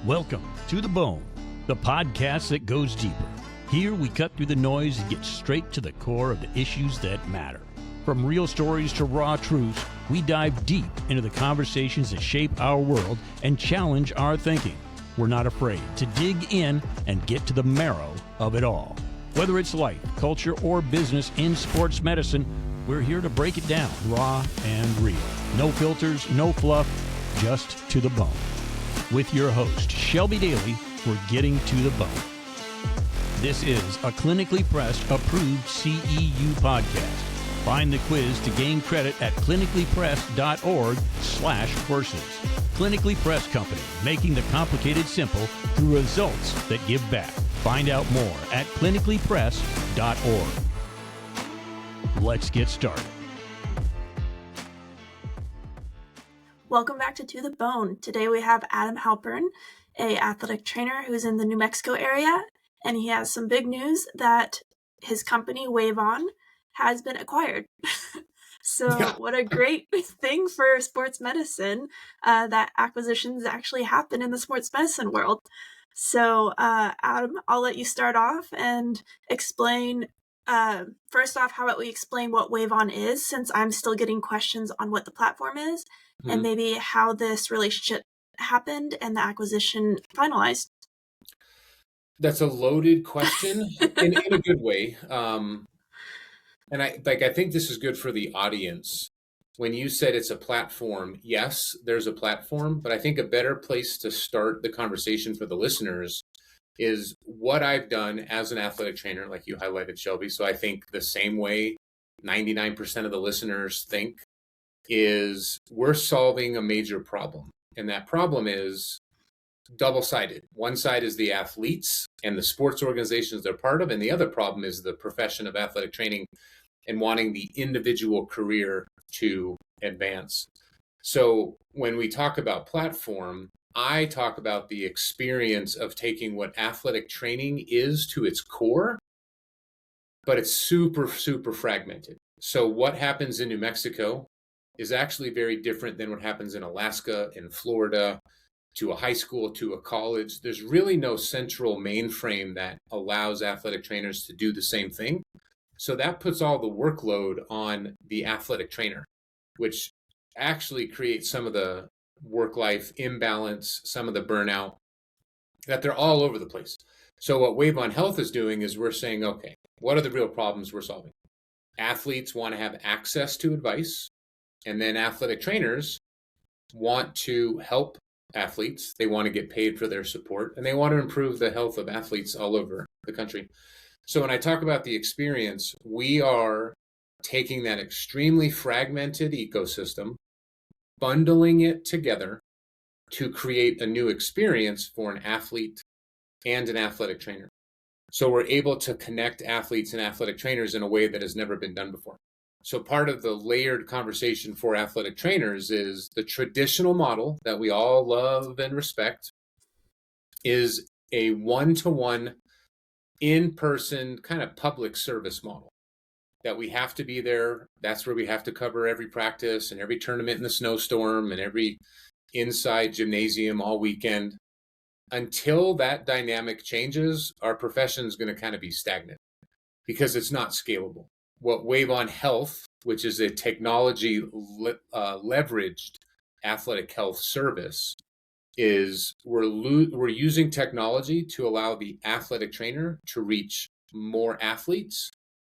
Welcome to The Bone, the podcast that goes deeper. Here we cut through the noise and get straight to the core of the issues that matter. From real stories to raw truths, we dive deep into the conversations that shape our world and challenge our thinking. We're not afraid to dig in and get to the marrow of it all. Whether it's life, culture, or business in sports medicine, we're here to break it down raw and real. No filters, no fluff, just to the bone. With your host, Shelby Daly, we're getting to the bone. This is a clinically pressed, approved CEU podcast. Find the quiz to gain credit at clinicallypressed.org/courses. Clinically Pressed Company, making the complicated simple through results that give back. Find out more at clinicallypressed.org. Let's get started. Welcome back to the Bone. Today we have Adam Halpern, a athletic trainer who's in the New Mexico area, and he has some big news that his company, WaveOn, has been acquired. What a great thing for sports medicine that acquisitions actually happen in the sports medicine world. So, Adam, I'll let you start off and explain. First off, how about we explain what WaveOn is, since I'm still getting questions on what the platform is, and maybe how this relationship happened and the acquisition finalized. That's a loaded question in a good way. And I think this is good for the audience. When you said it's a platform, yes, there's a platform, but I think a better place to start the conversation for the listeners is what I've done as an athletic trainer, like you highlighted, Shelby. So I think the same way 99% of the listeners think is we're solving a major problem. And that problem is double-sided. One side is the athletes and the sports organizations they're part of, and the other problem is the profession of athletic training and wanting the individual career to advance. So when we talk about platform, I talk about the experience of taking what athletic training is to its core, but it's super, super fragmented. So what happens in New Mexico is actually very different than what happens in Alaska, in Florida, to a high school, to a college. There's really no central mainframe that allows athletic trainers to do the same thing. So that puts all the workload on the athletic trainer, which actually creates some of the work-life imbalance, some of the burnout, that they're all over the place. So what WaveOn Health is doing is we're saying, okay, what are the real problems we're solving? Athletes want to have access to advice, and then athletic trainers want to help athletes. They want to get paid for their support, and they want to improve the health of athletes all over the country. So when I talk about the experience, we are taking that extremely fragmented ecosystem, bundling it together to create a new experience for an athlete and an athletic trainer. So we're able to connect athletes and athletic trainers in a way that has never been done before. So part of the layered conversation for athletic trainers is the traditional model that we all love and respect is a one-to-one in-person kind of public service model that we have to be there. That's where we have to cover every practice and every tournament in the snowstorm and every inside gymnasium all weekend. Until that dynamic changes, our profession is going to kind of be stagnant because it's not scalable. What WaveOn Health, which is a technology leveraged athletic health service, is we're using technology to allow the athletic trainer to reach more athletes,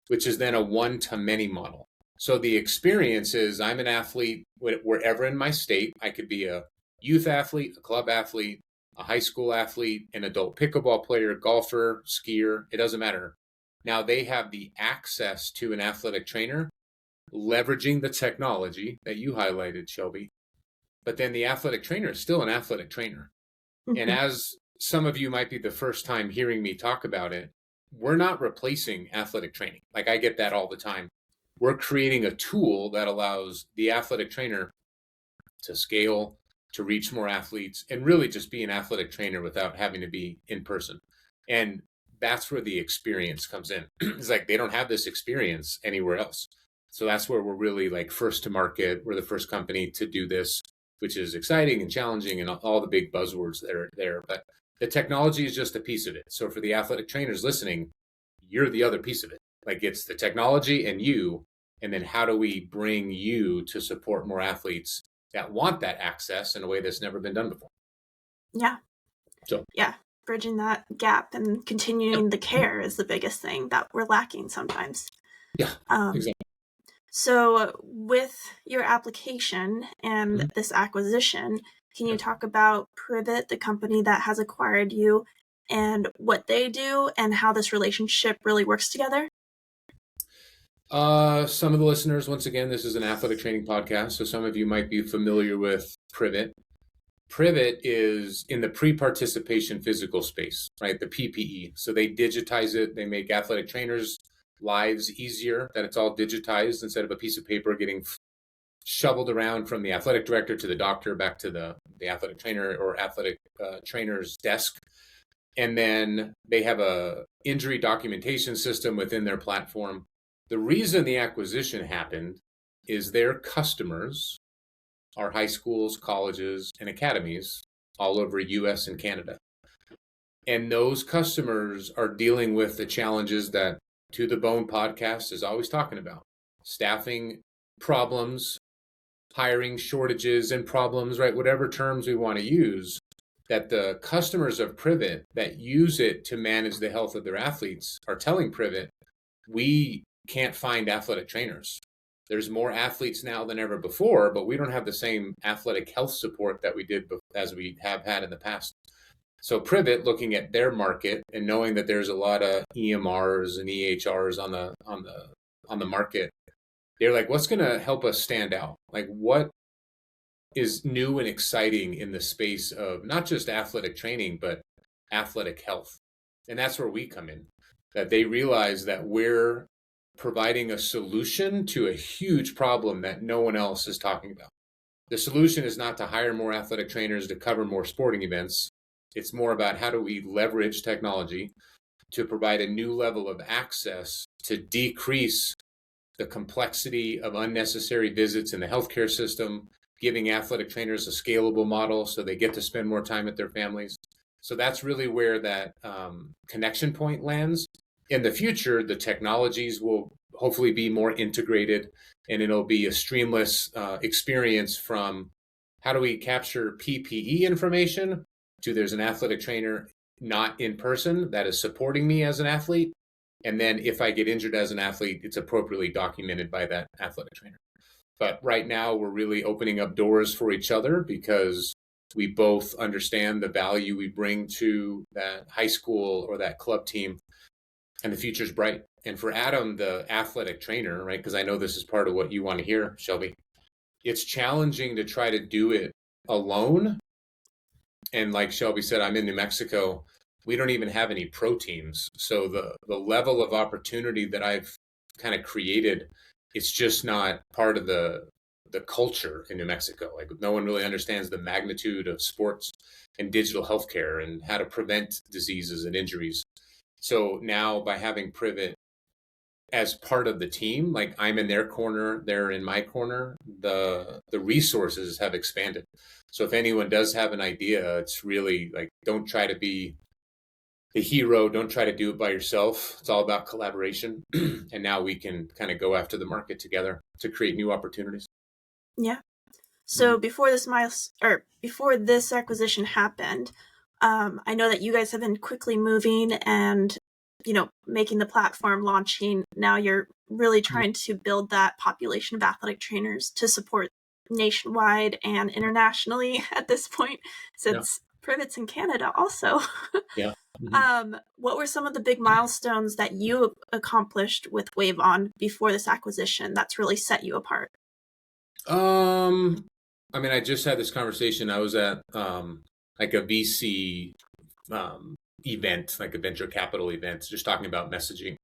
which is then a one-to-many model. So the experience is I'm an athlete wherever in my state. I could be a youth athlete, a club athlete, a high school athlete, an adult pickleball player, golfer, skier, it doesn't matter. Now they have the access to an athletic trainer, leveraging the technology that you highlighted, Shelby. But then the athletic trainer is still an athletic trainer. And as some of you might be the first time hearing me talk about it, we're not replacing athletic training. Like I get that all the time. We're creating a tool that allows the athletic trainer to scale, to reach more athletes, and really just be an athletic trainer without having to be in person. And that's where the experience comes in. It's like they don't have this experience anywhere else. So that's where we're really like first to market. We're the first company to do this. which is exciting and challenging and all the big buzzwords that are there. But the technology is just a piece of it. So for the athletic trainers listening, you're the other piece of it. Like it's the technology and you, and then how do we bring you to support more athletes that want that access in a way that's never been done before? Yeah. So yeah, bridging that gap and continuing the care is the biggest thing that we're lacking sometimes. Yeah, exactly. So with your application and this acquisition, can you talk about PRIVIT, the company that has acquired you, and what they do and how this relationship really works together? Some of the listeners, once again, this is an athletic training podcast, so some of you might be familiar with PRIVIT. PRIVIT is in the pre-participation physical space, right? The PPE. So they digitize it. They make athletic trainers' lives easier, that it's all digitized instead of a piece of paper getting shoveled around from the athletic director to the doctor back to the athletic trainer or athletic trainer's desk. And then they have a injury documentation system within their platform. The reason the acquisition happened is their customers are high schools, colleges, and academies all over US and Canada. And those customers are dealing with the challenges that To the Bone podcast is always talking about. Staffing problems, hiring shortages and problems, right? Whatever terms we want to use, that the customers of PRIVIT that use it to manage the health of their athletes are telling PRIVIT, we can't find athletic trainers. There's more athletes now than ever before, but we don't have the same athletic health support that we did as we have had in the past. So PRIVIT, looking at their market and knowing that there's a lot of EMRs and EHRs on the market, they're like, what's going to help us stand out? Like, what is new and exciting in the space of not just athletic training, but athletic health? And that's where we come in, that they realize that we're providing a solution to a huge problem that no one else is talking about. The solution is not to hire more athletic trainers to cover more sporting events. It's more about how do we leverage technology to provide a new level of access to decrease the complexity of unnecessary visits in the healthcare system, giving athletic trainers a scalable model so they get to spend more time with their families. So that's really where that connection point lands. In the future, the technologies will hopefully be more integrated, and it'll be a streamless experience from how do we capture PPE information to there's an athletic trainer not in person that is supporting me as an athlete. And then if I get injured as an athlete, it's appropriately documented by that athletic trainer. But right now, we're really opening up doors for each other because we both understand the value we bring to that high school or that club team, and the future's bright. And for Adam, the athletic trainer, right, because I know this is part of what you want to hear, Shelby, it's challenging to try to do it alone. And like Shelby said, I'm in New Mexico. We don't even have any pro teams. So the level of opportunity that I've kind of created, it's just not part of the culture in New Mexico. Like no one really understands the magnitude of sports and digital healthcare and how to prevent diseases and injuries. So now by having PRIVIT as part of the team, like I'm in their corner, they're in my corner, the resources have expanded. So if anyone does have an idea, it's really like, don't try to be the hero. Don't try to do it by yourself. It's all about collaboration. And now we can kind of go after the market together to create new opportunities. Yeah. So before this acquisition happened, I know that you guys have been quickly moving and, making the platform, launching. Now you're really trying to build that population of athletic trainers to support nationwide and internationally at this point, since PRIVIT's in Canada also. Yeah. What were some of the big milestones that you accomplished with WaveOn before this acquisition that's really set you apart? I just had this conversation. I was at like a VC event, like a venture capital event, just talking about messaging.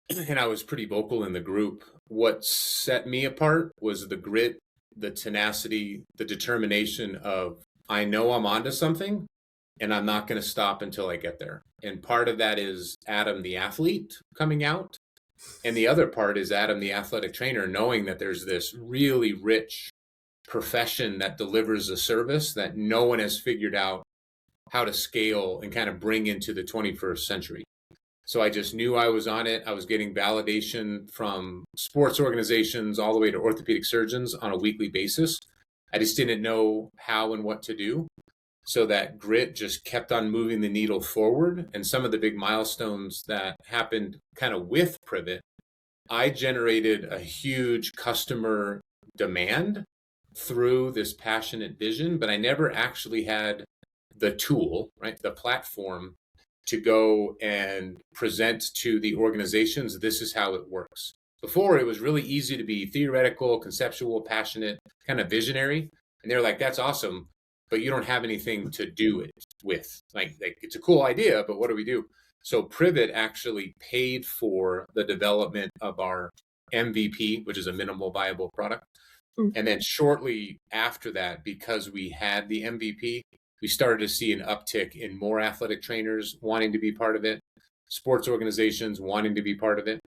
And I was pretty vocal in the group. What set me apart was the grit, the tenacity, the determination of, I know I'm onto something and I'm not going to stop until I get there. And part of that is Adam, the athlete, coming out. And the other part is Adam, the athletic trainer, knowing that there's this really rich profession that delivers a service that no one has figured out how to scale and kind of bring into the 21st century. So I just knew I was on it. I was getting validation from sports organizations all the way to orthopedic surgeons on a weekly basis. I just didn't know how and what to do. So that grit just kept on moving the needle forward. And some of the big milestones that happened kind of with PRIVIT, I generated a huge customer demand through this passionate vision, but I never actually had the tool, right, the platform to go and present to the organizations, this is how it works. Before, it was really easy to be theoretical, conceptual, passionate, kind of visionary. And they're like, that's awesome, but you don't have anything to do it with. Like it's a cool idea, but what do we do? So PRIVIT actually paid for the development of our MVP, which is a minimal viable product. And then shortly after that, because we had the MVP, we started to see an uptick in more athletic trainers wanting to be part of it, sports organizations wanting to be part of it.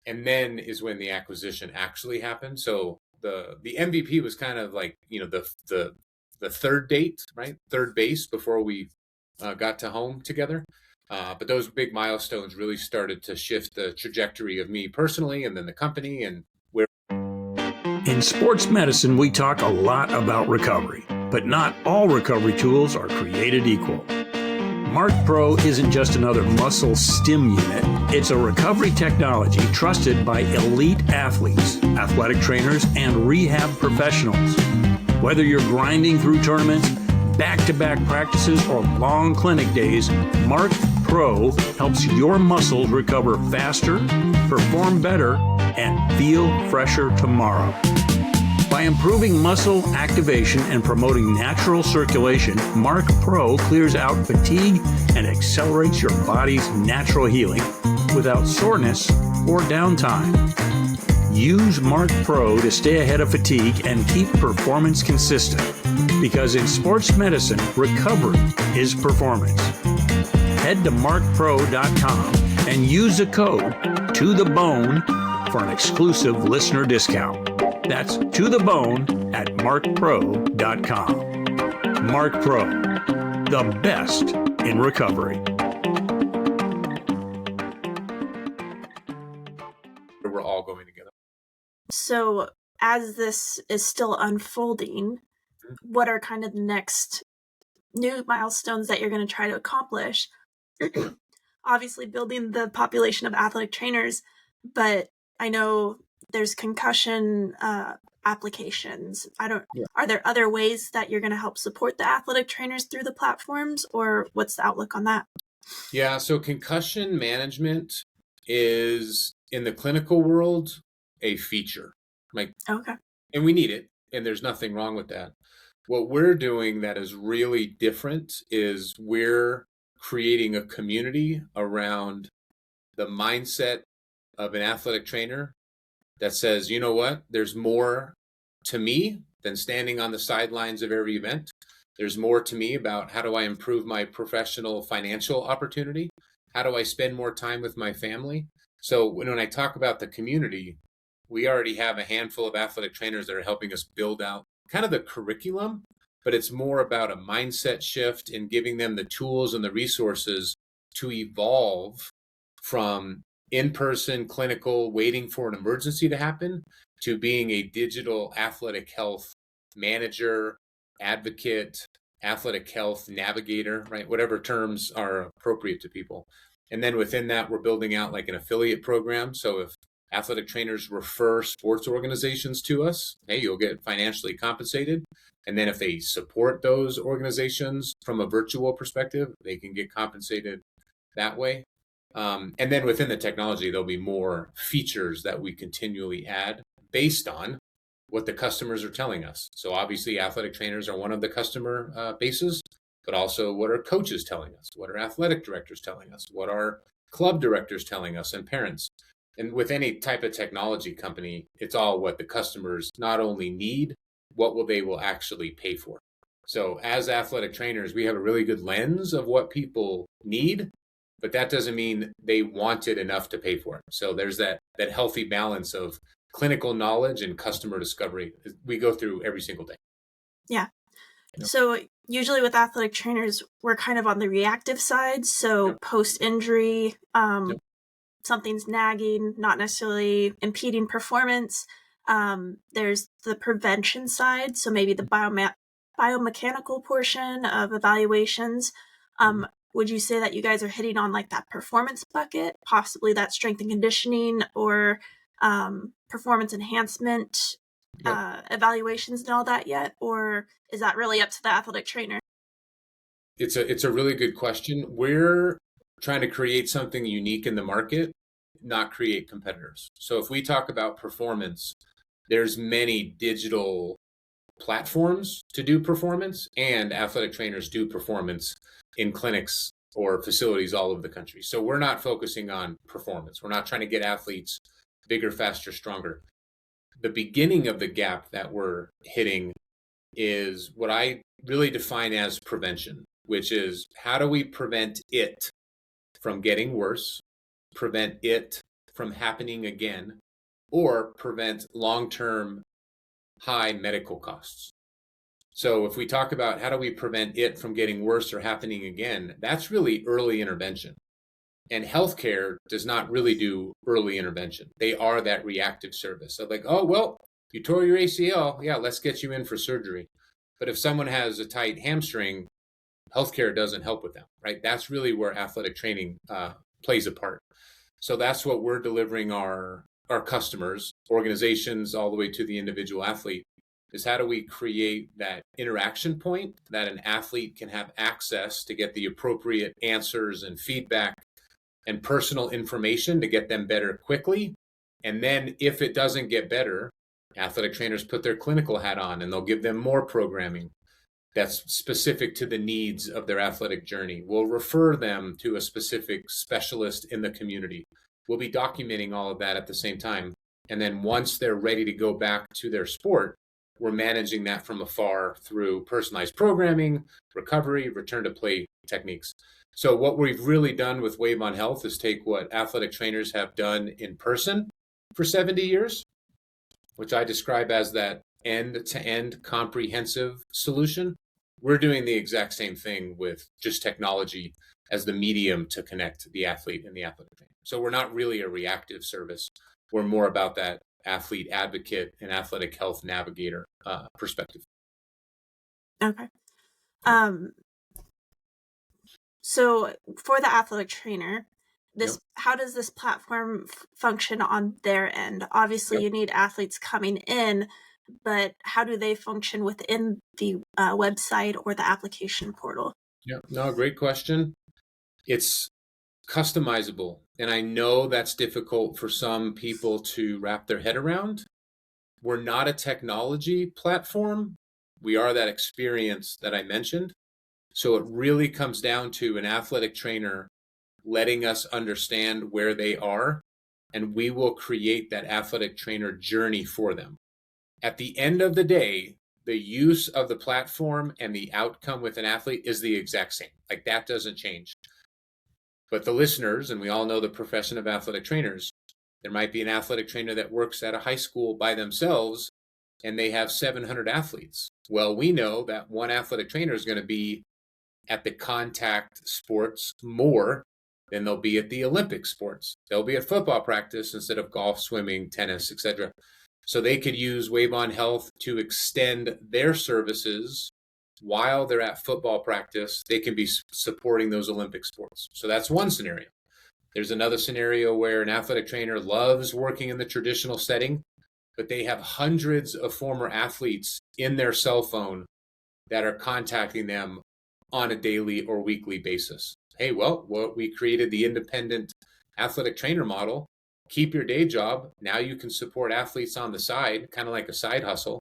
And then is when the acquisition actually happened. So the MVP was kind of like, the third date, right? Third base before we got to home together. But those big milestones really started to shift the trajectory of me personally and then the company and where. In sports medicine, we talk a lot about recovery, but not all recovery tools are created equal. Mark Pro isn't just another muscle stim unit. It's a recovery technology trusted by elite athletes, athletic trainers, and rehab professionals. Whether you're grinding through tournaments, back-to-back practices, or long clinic days, Mark Pro helps your muscles recover faster, perform better, and feel fresher tomorrow. By improving muscle activation and promoting natural circulation, Mark Pro clears out fatigue and accelerates your body's natural healing without soreness or downtime. Use Mark Pro to stay ahead of fatigue and keep performance consistent. Because in sports medicine, recovery is performance. Head to markpro.com and use the code TOTHEBONE for an exclusive listener discount. That's to the bone at markpro.com. Mark Pro, the best in recovery. We're all going together. So as this is still unfolding, what are kind of the next new milestones that you're going to try to accomplish? Obviously building the population of athletic trainers, but I know there's concussion applications. Are there other ways that you're going to help support the athletic trainers through the platforms, or what's the outlook on that? Yeah, so concussion management is in the clinical world a feature. Okay. And we need it, and there's nothing wrong with that. What we're doing that is really different is we're creating a community around the mindset of an athletic trainer that says, you know what, there's more to me than standing on the sidelines of every event. There's more to me about how do I improve my professional financial opportunity? How do I spend more time with my family? So when I talk about the community, we already have a handful of athletic trainers that are helping us build out kind of the curriculum, but it's more about a mindset shift and giving them the tools and the resources to evolve from in-person clinical waiting for an emergency to happen to being a digital athletic health manager, advocate, athletic health navigator, right? Whatever terms are appropriate to people. And then within that, we're building out like an affiliate program. So if athletic trainers refer sports organizations to us, hey, you'll get financially compensated. And then if they support those organizations from a virtual perspective, they can get compensated that way. And then within the technology, there'll be more features that we continually add based on what the customers are telling us. So obviously, athletic trainers are one of the customer bases, but also what are coaches telling us? What are athletic directors telling us? What are club directors telling us and parents? And with any type of technology company, it's all what the customers not only need, what they will actually pay for. So as athletic trainers, we have a really good lens of what people need, but that doesn't mean they want it enough to pay for it. So there's that healthy balance of clinical knowledge and customer discovery we go through every single day. Yeah. Yep. So usually with athletic trainers, we're kind of on the reactive side. So Yep. post-injury, Yep. something's nagging, not necessarily impeding performance. There's the prevention side. So maybe the biomechanical portion of evaluations. Would you say that you guys are hitting on like that performance bucket, possibly that strength and conditioning or performance enhancement evaluations and all that yet? Or is that really up to the athletic trainer? It's a really good question. We're trying to create something unique in the market, not create competitors. So if we talk about performance, there's many digital platforms to do performance, and athletic trainers do performance in clinics or facilities all over the country. So we're not focusing on performance. We're not trying to get athletes bigger, faster, stronger. The beginning of the gap that we're hitting is what I really define as prevention, which is how do we prevent it from getting worse, prevent it from happening again, or prevent long-term high medical costs. So if we talk about how do we prevent it from getting worse or happening again, that's really early intervention. And healthcare does not really do early intervention. They are that reactive service. So like, oh, well, you tore your ACL. Yeah, let's get you in for surgery. But if someone has a tight hamstring, healthcare doesn't help with them, right? That's really where athletic training plays a part. So that's what we're delivering our customers, organizations, all the way to the individual athlete, is how do we create that interaction point that an athlete can have access to get the appropriate answers and feedback and personal information to get them better quickly. And then if it doesn't get better, athletic trainers put their clinical hat on and they'll give them more programming that's specific to the needs of their athletic journey. We'll refer them to a specific specialist in the community. We'll be documenting all of that at the same time. And then once they're ready to go back to their sport, we're managing that from afar through personalized programming, recovery, return to play techniques. So what we've really done with WaveOn Health is take what athletic trainers have done in person for 70 years, which I describe as that end-to-end comprehensive solution. We're doing the exact same thing with just technology as the medium to connect the athlete and the athletic trainer. So we're not really a reactive service. We're more about that athlete advocate and athletic health navigator perspective. Okay. So for the athletic trainer, how does this platform function on their end? Obviously, you need athletes coming in, but how do they function within the website or the application portal? Yeah, no, great question. It's customizable. And I know that's difficult for some people to wrap their head around. We're not a technology platform. We are that experience that I mentioned. So it really comes down to an athletic trainer letting us understand where they are, and we will create that athletic trainer journey for them. At the end of the day, the use of the platform and the outcome with an athlete is the exact same. Like that doesn't change. But the listeners, and we all know the profession of athletic trainers, there might be an athletic trainer that works at a high school by themselves and they have 700 athletes. Well, we know that one athletic trainer is going to be at the contact sports more than they'll be at the Olympic sports. They'll be at football practice instead of golf, swimming, tennis, etc. So they could use WaveOn Health to extend their services while they're at football practice. They can be supporting those Olympic sports. So that's one scenario. There's another scenario where an athletic trainer loves working in the traditional setting, but they have hundreds of former athletes in their cell phone that are contacting them on a daily or weekly basis. Hey, well, we created the independent athletic trainer model. Keep your day job. Now you can support athletes on the side, kind of like a side hustle,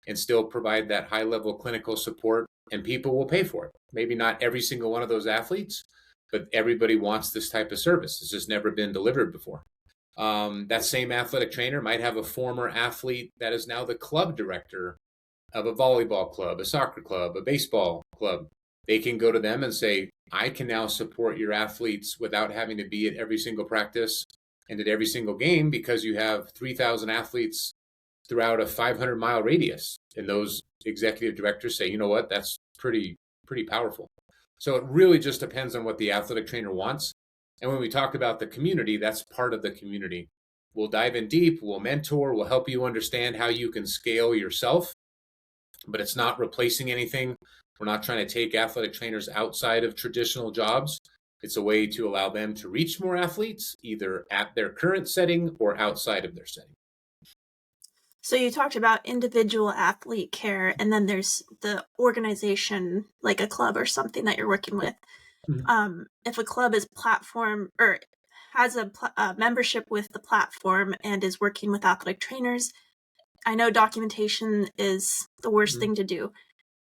and still provide that high level clinical support, and people will pay for it. Maybe not every single one of those athletes, but everybody wants this type of service. It's just never been delivered before. That same athletic trainer might have a former athlete that is now the club director of a volleyball club, a soccer club, a baseball club. They can go to them and say, I can now support your athletes without having to be at every single practice. And at every single game, because you have 3,000 athletes throughout a 500-mile radius, and those executive directors say, you know what, that's pretty powerful. So it really just depends on what the athletic trainer wants. And when we talk about the community, that's part of the community. We'll dive in deep, we'll mentor, we'll help you understand how you can scale yourself, but it's not replacing anything. We're not trying to take athletic trainers outside of traditional jobs. It's a way to allow them to reach more athletes, either at their current setting or outside of their setting. So you talked about individual athlete care, and then there's the organization, like a club or something that you're working with. If a club is platform or has a membership with the platform and is working with athletic trainers, I know documentation is the worst thing to do.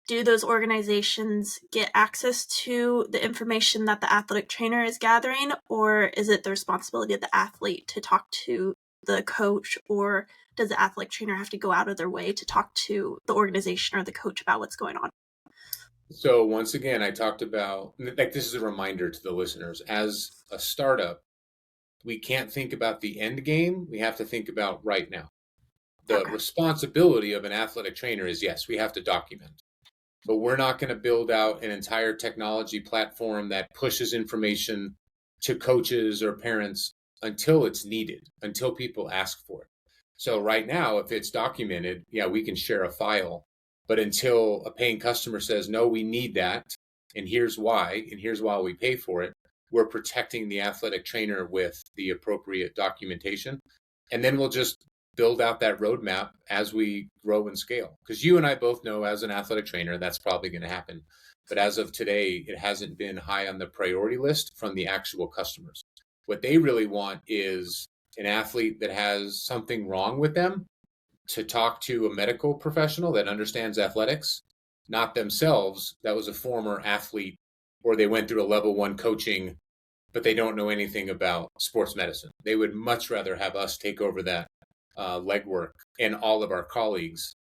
Do those organizations get access to the information that the athletic trainer is gathering, or is it the responsibility of the athlete to talk to the coach, or does the athletic trainer have to go out of their way to talk to the organization or the coach about what's going on? So once again, I talked about, like, this is a reminder to the listeners, as a startup, we can't think about the end game. We have to think about right now. The responsibility of an athletic trainer is, yes, we have to document. But we're not going to build out an entire technology platform that pushes information to coaches or parents until it's needed, until people ask for it. So right now, if it's documented, yeah, we can share a file. But until a paying customer says, no, we need that, and here's why we pay for it, we're protecting the athletic trainer with the appropriate documentation. And then we'll just build out that roadmap as we grow and scale. Because you and I both know, as an athletic trainer, that's probably going to happen. But as of today, it hasn't been high on the priority list from the actual customers. What they really want is an athlete that has something wrong with them to talk to a medical professional that understands athletics, not themselves. That was a former athlete, or they went through a level 1 coaching, but they don't know anything about sports medicine. They would much rather have us take over that legwork, and all of our colleagues.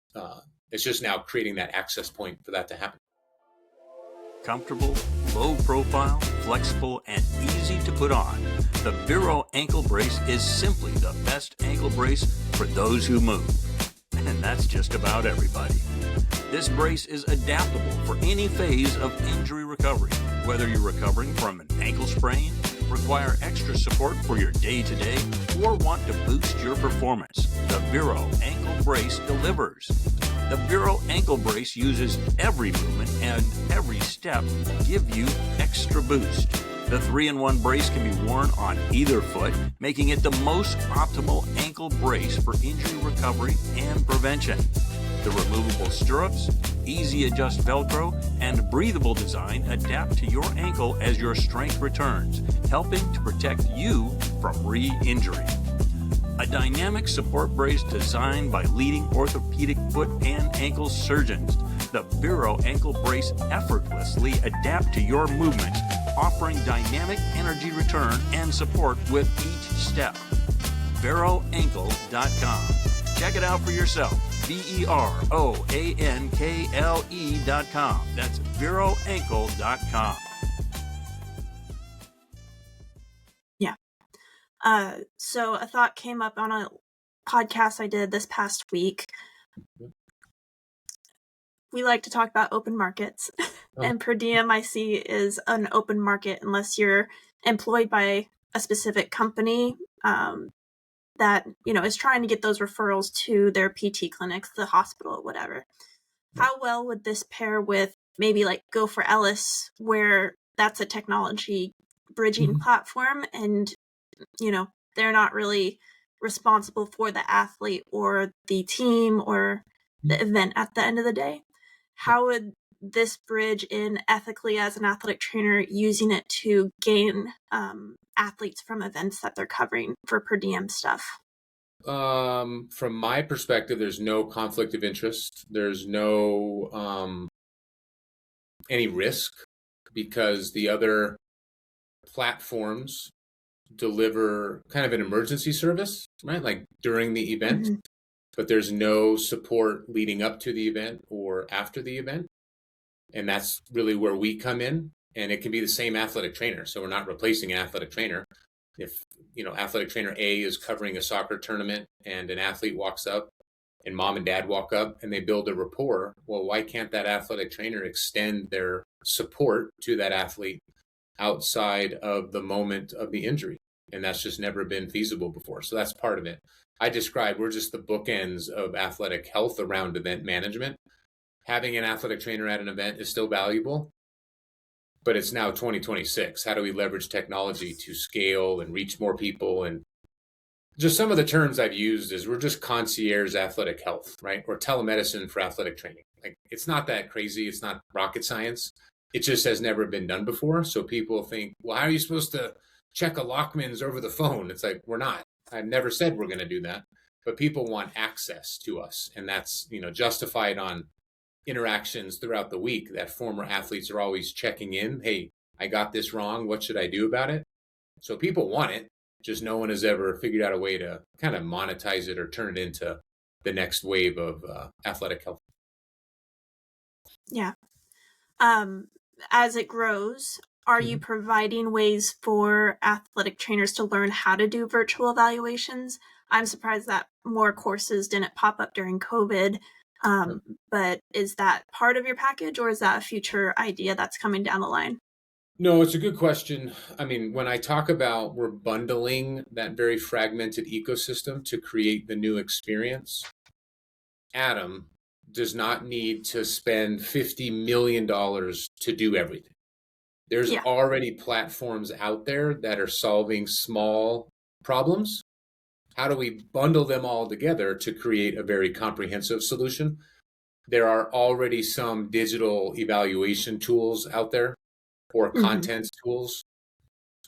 It's just now creating that access point for that to happen. Comfortable, low profile, flexible, and easy to put on, the Vero ankle brace is simply the best ankle brace for those who move. And that's just about everybody. This brace is adaptable for any phase of injury recovery, whether you're recovering from an ankle sprain, require extra support for your day-to-day, or want to boost your performance. The Vero ankle brace delivers. The Vero ankle brace uses every movement and every step to give you extra boost. The 3-in-1 brace can be worn on either foot, making it the most optimal ankle brace for injury recovery and prevention. The removable stirrups, easy adjust Velcro, and breathable design adapt to your ankle as your strength returns, helping to protect you from re-injury. A dynamic support brace designed by leading orthopedic foot and ankle surgeons. The Vero ankle brace effortlessly adapt to your movements, offering dynamic energy return and support with each step. VeroAnkle.com. Check it out for yourself. VeroAnkle.com. That's VeroAnkle.com. Yeah. So a thought came up on a podcast I did this past week. We like to talk about open markets, and per diem I see is an open market unless you're employed by a specific company that, you know, is trying to get those referrals to their PT clinics, the hospital, whatever. How well would this pair with maybe like Go for Ellis, where that's a technology bridging platform, and, you know, they're not really responsible for the athlete or the team or the event at the end of the day? How would this bridge in ethically as an athletic trainer, using it to gain athletes from events that they're covering for per diem stuff? From my perspective, there's no conflict of interest. There's no any risk, because the other platforms deliver kind of an emergency service, right? Like during the event, but there's no support leading up to the event or after the event. And that's really where we come in. And it can be the same athletic trainer. So we're not replacing an athletic trainer. If, athletic trainer A is covering a soccer tournament and an athlete walks up and mom and dad walk up and they build a rapport, well, why can't that athletic trainer extend their support to that athlete outside of the moment of the injury? And that's just never been feasible before. So that's part of it. I describe we're just the bookends of athletic health around event management. Having an athletic trainer at an event is still valuable, but it's now 2026. How do we leverage technology to scale and reach more people? And just some of the terms I've used is we're just concierge athletic health, right? Or telemedicine for athletic training. Like, it's not that crazy. It's not rocket science. It just has never been done before. So people think, well, how are you supposed to check a Lockman's over the phone? It's like, we're not. I've never said we're going to do that, but people want access to us. And that's, justified on interactions throughout the week that former athletes are always checking in. Hey, I got this wrong. What should I do about it? So people want it. Just no one has ever figured out a way to kind of monetize it or turn it into the next wave of athletic health. Yeah. As it grows, are you providing ways for athletic trainers to learn how to do virtual evaluations? I'm surprised that more courses didn't pop up during COVID. But is that part of your package, or is that a future idea that's coming down the line? No, it's a good question. I mean, when I talk about we're bundling that very fragmented ecosystem to create the new experience, Adam does not need to spend $50 million to do everything. There's already platforms out there that are solving small problems. How do we bundle them all together to create a very comprehensive solution? There are already some digital evaluation tools out there or content tools.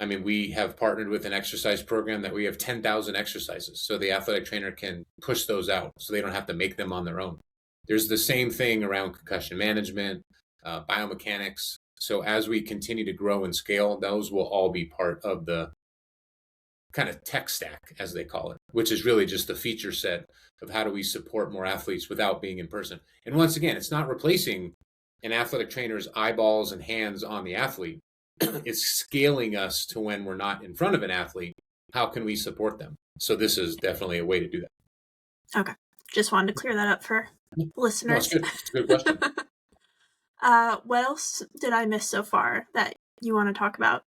I mean, we have partnered with an exercise program that we have 10,000 exercises. So the athletic trainer can push those out so they don't have to make them on their own. There's the same thing around concussion management, biomechanics. So as we continue to grow and scale, those will all be part of the kind of tech stack, as they call it, which is really just the feature set of how do we support more athletes without being in person. And once again, it's not replacing an athletic trainer's eyeballs and hands on the athlete. It's scaling us to when we're not in front of an athlete. How can we support them? So this is definitely a way to do that. Okay. Just wanted to clear that up for listeners. No, it's a good question. What else did I miss so far that you want to talk about?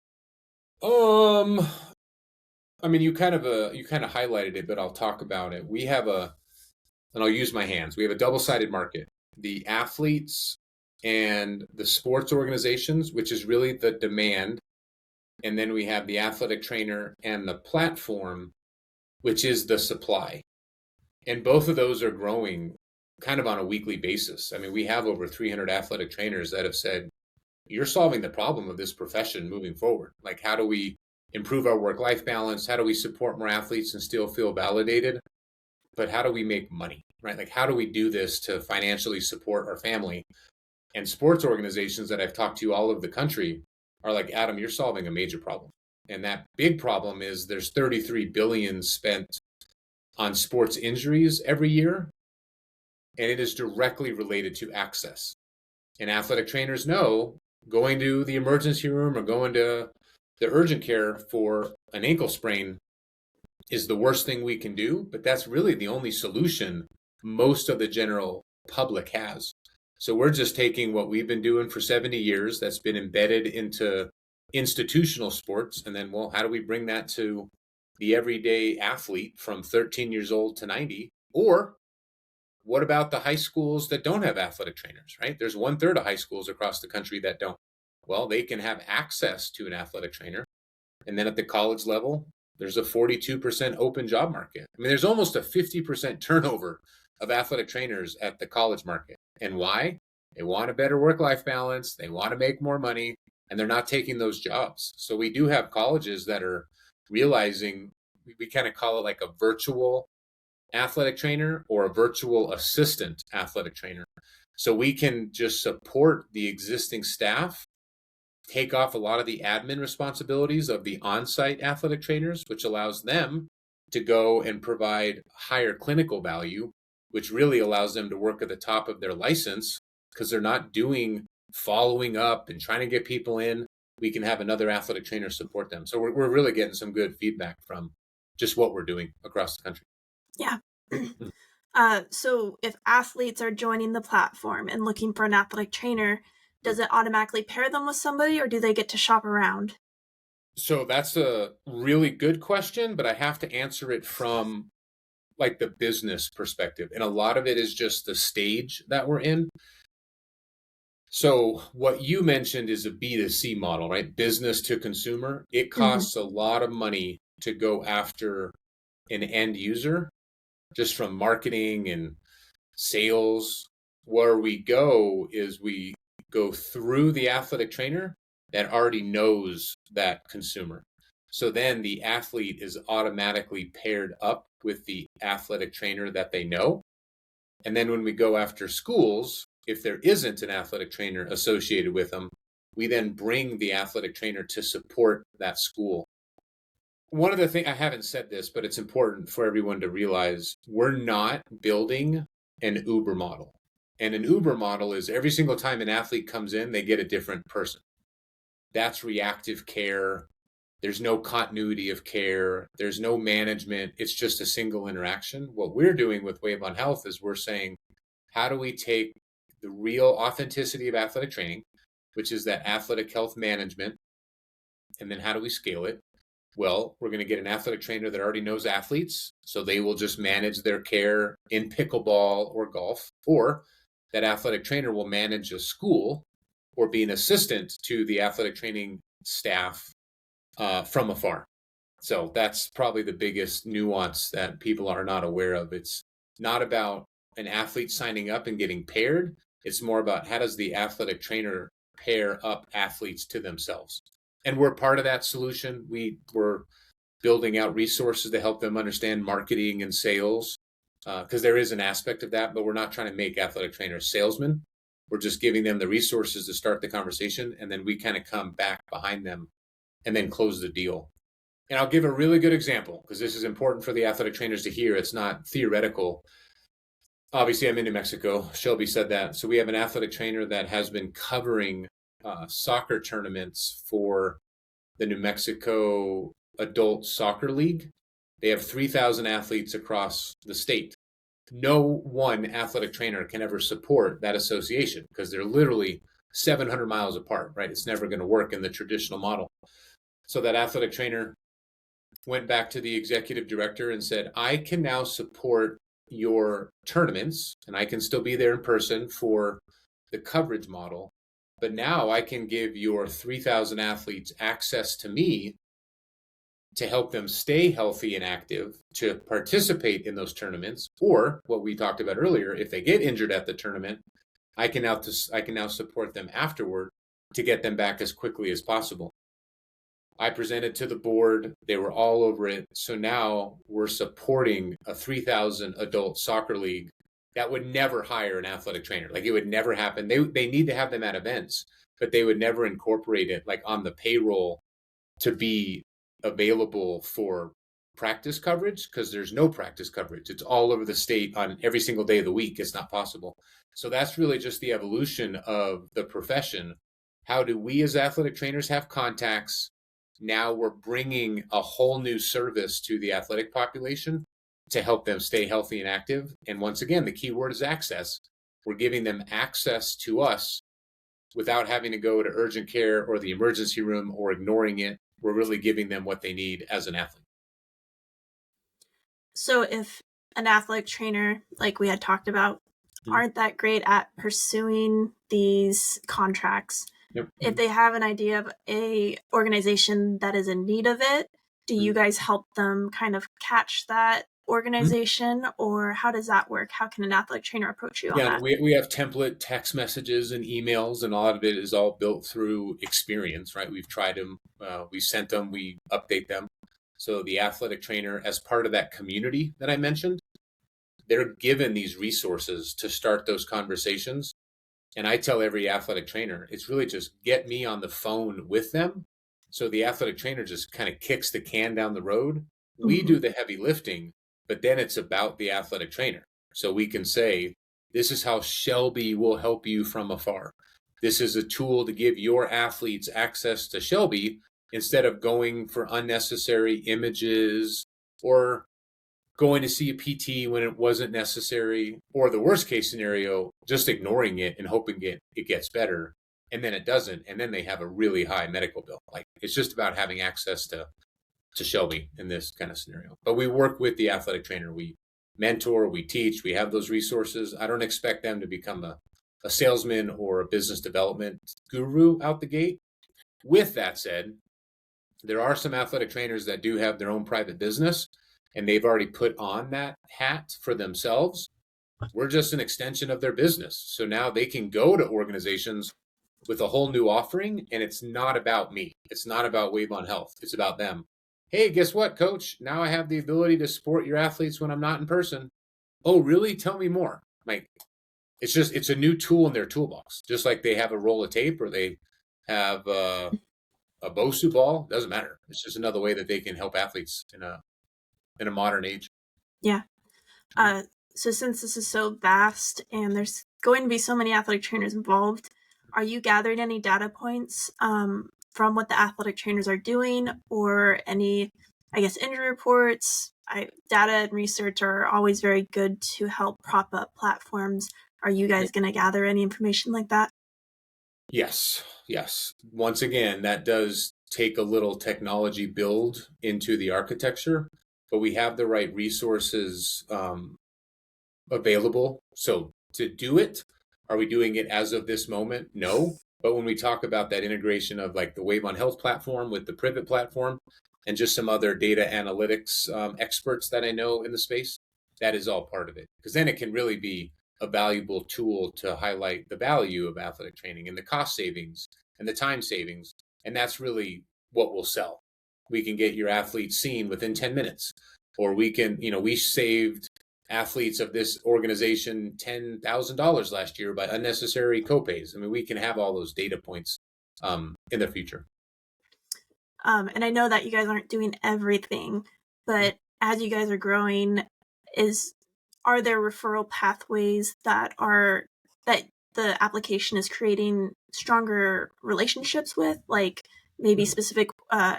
I mean, you kind of highlighted it, but I'll talk about it. We have and I'll use my hands. We have a double-sided market. The athletes and the sports organizations, which is really the demand. And then we have the athletic trainer and the platform, which is the supply. And both of those are growing kind of on a weekly basis. I mean, we have over 300 athletic trainers that have said, you're solving the problem of this profession moving forward. Like, how do we improve our work-life balance? How do we support more athletes and still feel validated? But how do we make money, right? Like, how do we do this to financially support our family? And sports organizations that I've talked to all over the country are like, Adam, you're solving a major problem. And that big problem is there's 33 billion spent on sports injuries every year. And it is directly related to access. And athletic trainers know going to the emergency room or going to the urgent care for an ankle sprain is the worst thing we can do, but that's really the only solution most of the general public has. So we're just taking what we've been doing for 70 years that's been embedded into institutional sports, and then, well, how do we bring that to the everyday athlete from 13 years old to 90? Or what about the high schools that don't have athletic trainers, right? There's 1/3 of high schools across the country that don't. Well, they can have access to an athletic trainer. And then at the college level, there's a 42% open job market. I mean, there's almost a 50% turnover of athletic trainers at the college market. And why? They want a better work-life balance. They want to make more money, and they're not taking those jobs. So we do have colleges that are realizing, we kind of call it like a virtual athletic trainer or a virtual assistant athletic trainer. So we can just support the existing staff, take off a lot of the admin responsibilities of the on-site athletic trainers, which allows them to go and provide higher clinical value, which really allows them to work at the top of their license because they're not doing following up and trying to get people in. we can have another athletic trainer support them. So we're really getting some good feedback from just what we're doing across the country. Yeah. So if athletes are joining the platform and looking for an athletic trainer, does it automatically pair them with somebody, or do they get to shop around? So that's a really good question, but I have to answer it from like the business perspective. And a lot of it is just the stage that we're in. So what you mentioned is a B2C model, right? Business to consumer. It costs a lot of money to go after an end user just from marketing and sales. Where we go is we go through the athletic trainer that already knows that consumer. So then the athlete is automatically paired up with the athletic trainer that they know. And then when we go after schools, if there isn't an athletic trainer associated with them, we then bring the athletic trainer to support that school. One of the things, I haven't said this, but it's important for everyone to realize, we're not building an Uber model. And an Uber model is every single time an athlete comes in, they get a different person. That's reactive care. There's no continuity of care. There's no management. It's just a single interaction. What we're doing with WaveOn Health is we're saying, how do we take the real authenticity of athletic training, which is that athletic health management, and then how do we scale it? Well, we're going to get an athletic trainer that already knows athletes, so they will just manage their care in pickleball or golf, or that athletic trainer will manage a school or be an assistant to the athletic training staff from afar. So that's probably the biggest nuance that people are not aware of. It's not about an athlete signing up and getting paired. It's more about how does the athletic trainer pair up athletes to themselves. And we're part of that solution. We're building out resources to help them understand marketing and sales, because there is an aspect of that, but we're not trying to make athletic trainers salesmen. We're just giving them the resources to start the conversation, and then we kind of come back behind them and then close the deal. And I'll give a really good example, because this is important for the athletic trainers to hear. It's not theoretical. Obviously, I'm in New Mexico. Shelby said that. So we have an athletic trainer that has been covering soccer tournaments for the New Mexico Adult Soccer League. They have 3,000 athletes across the state. No one athletic trainer can ever support that association because they're literally 700 miles apart, right? It's never going to work in the traditional model. So that athletic trainer went back to the executive director and said, I can now support your tournaments and I can still be there in person for the coverage model. But now I can give your 3,000 athletes access to me to help them stay healthy and active, to participate in those tournaments, or what we talked about earlier, if they get injured at the tournament, I can now support them afterward to get them back as quickly as possible. I presented to the board. They were all over it. So now we're supporting a 3,000 adult soccer league that would never hire an athletic trainer. Like, it would never happen. They need to have them at events, but they would never incorporate it like on the payroll to be available for practice coverage, because there's no practice coverage. It's all over the state on every single day of the week. It's not possible. So that's really just the evolution of the profession. How do we as athletic trainers have contacts? Now we're bringing a whole new service to the athletic population to help them stay healthy and active. And once again, the key word is access. We're giving them access to us without having to go to urgent care or the emergency room or ignoring it. We're really giving them what they need as an athlete. So if an athletic trainer, like we had talked about, aren't that great at pursuing these contracts, if they have an idea of a organization that is in need of it, do you guys help them kind of catch that organization, or how does that work? How can an athletic trainer approach you on that? We have template text messages and emails, and a lot of it is all built through experience, right? We've tried them, we sent them, we update them. So the athletic trainer, as part of that community that I mentioned, they're given these resources to start those conversations. And I tell every athletic trainer, it's really just get me on the phone with them. So the athletic trainer just kind of kicks the can down the road. We do the heavy lifting, but then it's about the athletic trainer. So we can say, this is how Shelby will help you from afar. This is a tool to give your athletes access to Shelby instead of going for unnecessary images or going to see a PT when it wasn't necessary, or the worst case scenario, just ignoring it and hoping it gets better. And then it doesn't. And then they have a really high medical bill. Like, it's just about having access to Shelby in this kind of scenario. But we work with the athletic trainer. We mentor, we teach, we have those resources. I don't expect them to become a salesman or a business development guru out the gate. With that said, there are some athletic trainers that do have their own private business, and they've already put on that hat for themselves. We're just an extension of their business. So now they can go to organizations with a whole new offering, and it's not about me. It's not about WaveOn Health. It's about them. Hey, guess what, coach? Now I have the ability to support your athletes when I'm not in person. Oh, really? Tell me more. Like, it's a new tool in their toolbox. Just like they have a roll of tape or they have a Bosu ball. Doesn't matter. It's just another way that they can help athletes in a modern age. Yeah. So since this is so vast and there's going to be so many athletic trainers involved, are you gathering any data points from what the athletic trainers are doing, or any, I guess, injury reports? Data and research are always very good to help prop up platforms. Are you guys going to gather any information like that? Yes. Once again, that does take a little technology build into the architecture, but we have the right resources available. So to do it, are we doing it as of this moment? No. But when we talk about that integration of like the WaveOn Health platform with the PRIVIT platform and just some other data analytics experts that I know in the space, that is all part of it. Because then it can really be a valuable tool to highlight the value of athletic training and the cost savings and the time savings. And that's really what we'll sell. We can get your athletes seen within 10 minutes, or we can, we saved athletes of this organization $10,000 last year by unnecessary copays. I mean, we can have all those data points in the future. And I know that you guys aren't doing everything, but as you guys are growing, are there referral pathways that the application is creating stronger relationships with, like maybe specific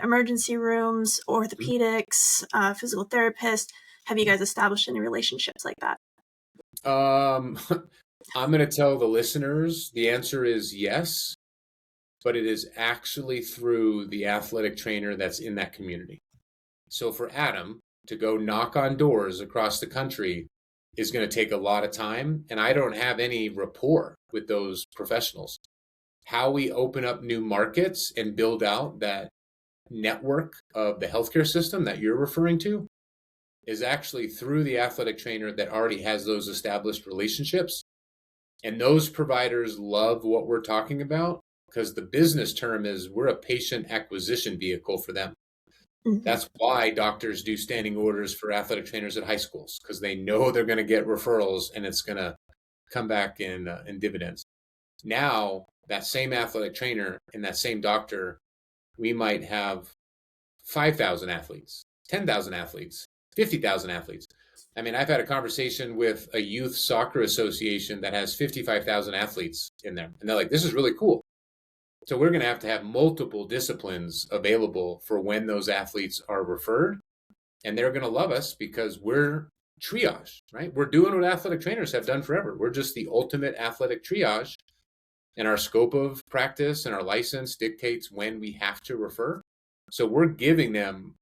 emergency rooms, orthopedics, physical therapists? Have you guys established any relationships like that? I'm going to tell the listeners the answer is yes, but it is actually through the athletic trainer that's in that community. So for Adam to go knock on doors across the country is going to take a lot of time, and I don't have any rapport with those professionals. How we open up new markets and build out that network of the healthcare system that you're referring to is actually through the athletic trainer that already has those established relationships. And those providers love what we're talking about because the business term is we're a patient acquisition vehicle for them. Mm-hmm. That's why doctors do standing orders for athletic trainers at high schools, because they know they're going to get referrals and it's going to come back in dividends. Now, that same athletic trainer and that same doctor, we might have 5,000 athletes, 10,000 athletes, 50,000 athletes. I mean, I've had a conversation with a youth soccer association that has 55,000 athletes in there. And they're like, this is really cool. So we're going to have multiple disciplines available for when those athletes are referred. And they're going to love us because we're triage, right? We're doing what athletic trainers have done forever. We're just the ultimate athletic triage. And our scope of practice and our license dictates when we have to refer. So we're giving them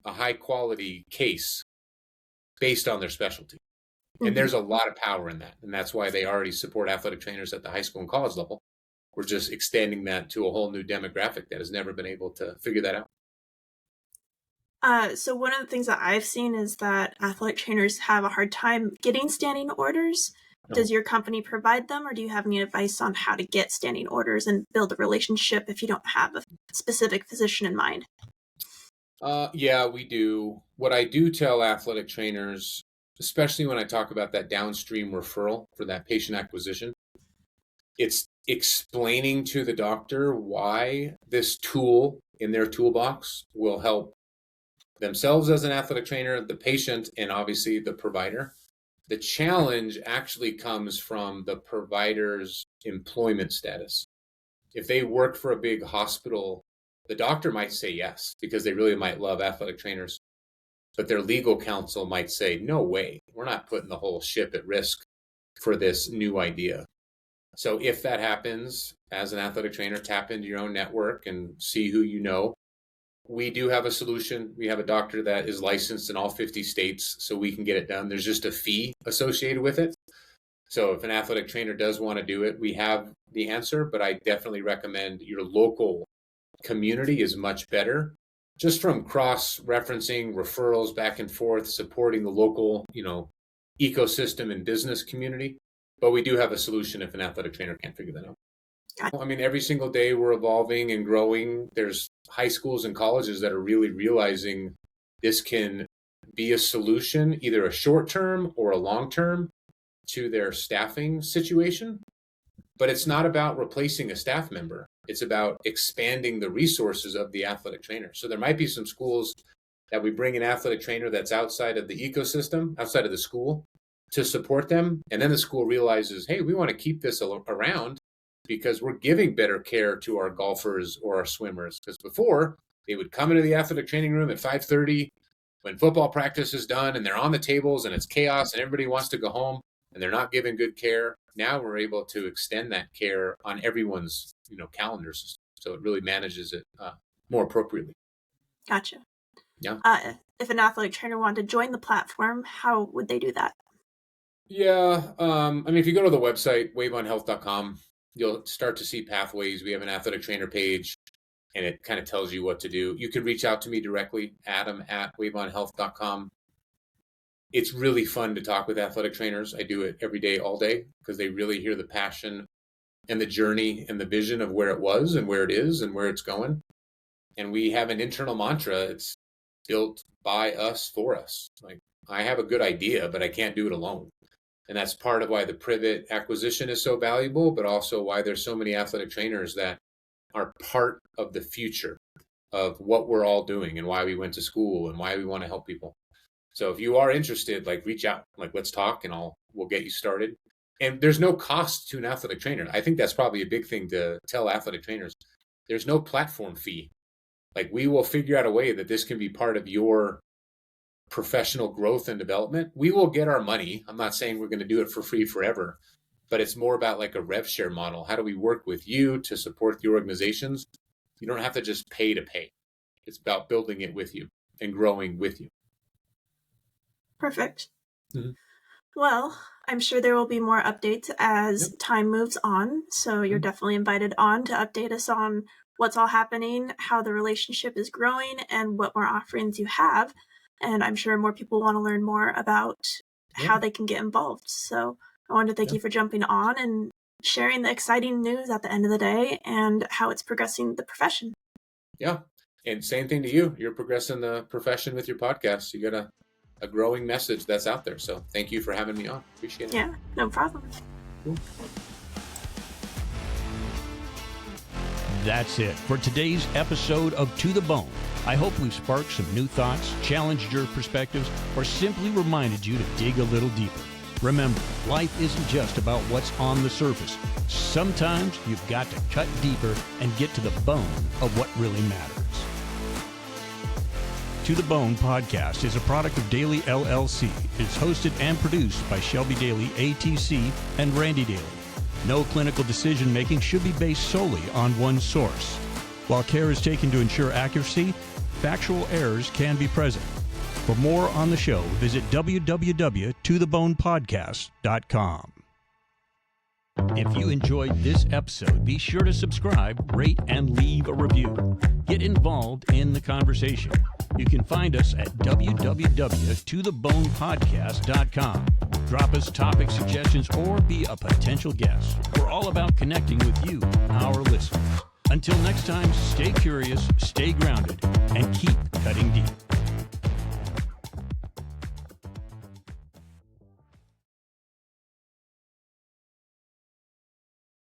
a high quality case based on their specialty. Mm-hmm. And there's a lot of power in that. And that's why they already support athletic trainers at the high school and college level. We're just extending that to a whole new demographic that has never been able to figure that out. So one of the things that I've seen is that athletic trainers have a hard time getting standing orders. No. Does your company provide them, or do you have any advice on how to get standing orders and build a relationship if you don't have a specific physician in mind? Yeah, we do. What I do tell athletic trainers, especially when I talk about that downstream referral for that patient acquisition, it's explaining to the doctor why this tool in their toolbox will help themselves as an athletic trainer, the patient, and obviously the provider. The challenge actually comes from the provider's employment status. If they work for a big hospital, the doctor might say yes because they really might love athletic trainers, but their legal counsel might say, no way, we're not putting the whole ship at risk for this new idea. So if that happens, as an athletic trainer, tap into your own network and see who you know. We do have a solution. We have a doctor that is licensed in all 50 states, so we can get it done. There's just a fee associated with it. So if an athletic trainer does want to do it, we have the answer, but I definitely recommend your local community is much better. Just from cross-referencing, referrals back and forth, supporting the local, ecosystem and business community. But we do have a solution if an athletic trainer can't figure that out. I mean, every single day we're evolving and growing. There's high schools and colleges that are really realizing this can be a solution, either a short-term or a long-term, to their staffing situation. But it's not about replacing a staff member. It's about expanding the resources of the athletic trainer. So there might be some schools that we bring an athletic trainer that's outside of the ecosystem, outside of the school, to support them. And then the school realizes, hey, we want to keep this around because we're giving better care to our golfers or our swimmers. Because before, they would come into the athletic training room at 5:30 when football practice is done and they're on the tables and it's chaos and everybody wants to go home and they're not given good care. Now we're able to extend that care on everyone's calendars. So it really manages it more appropriately. Gotcha. Yeah. If an athletic trainer wanted to join the platform, how would they do that? Yeah. If you go to the website, WaveOnHealth.com, you'll start to see pathways. We have an athletic trainer page, and it kind of tells you what to do. You can reach out to me directly, Adam@WaveOnHealth.com. It's really fun to talk with athletic trainers. I do it every day, all day, because they really hear the passion and the journey and the vision of where it was and where it is and where it's going. And we have an internal mantra. It's built by us for us. Like, I have a good idea, but I can't do it alone. And that's part of why the PRIVIT acquisition is so valuable, but also why there's so many athletic trainers that are part of the future of what we're all doing and why we went to school and why we want to help people. So if you are interested, reach out, let's talk and we'll get you started. And there's no cost to an athletic trainer. I think that's probably a big thing to tell athletic trainers. There's no platform fee. We will figure out a way that this can be part of your professional growth and development. We will get our money. I'm not saying we're going to do it for free forever, but it's more about a rev share model. How do we work with you to support the organizations? You don't have to just pay to pay. It's about building it with you and growing with you. Perfect. Mm-hmm. Well, I'm sure there will be more updates as time moves on. So you're definitely invited on to update us on what's all happening, how the relationship is growing, and what more offerings you have. And I'm sure more people want to learn more about how they can get involved. So I want to thank you for jumping on and sharing the exciting news at the end of the day and how it's progressing the profession. Yeah. And same thing to you. You're progressing the profession with your podcast. You got a growing message that's out there. So thank you for having me on. Appreciate it. Yeah, no problem. Cool. That's it for today's episode of To The Bone. I hope we've sparked some new thoughts, challenged your perspectives, or simply reminded you to dig a little deeper. Remember, life isn't just about what's on the surface. Sometimes you've got to cut deeper and get to the bone of what really matters. To The Bone podcast is a product of Daily LLC. It's hosted and produced by Shelby Daly, ATC, and Randy Daly. No clinical decision-making should be based solely on one source. While care is taken to ensure accuracy, factual errors can be present. For more on the show, visit www.tothebonepodcast.com. If you enjoyed this episode, be sure to subscribe, rate, and leave a review. Get involved in the conversation. You can find us at www.tothebonepodcast.com. Drop us topic suggestions or be a potential guest. We're all about connecting with you, our listeners. Until next time, stay curious, stay grounded, and keep cutting deep.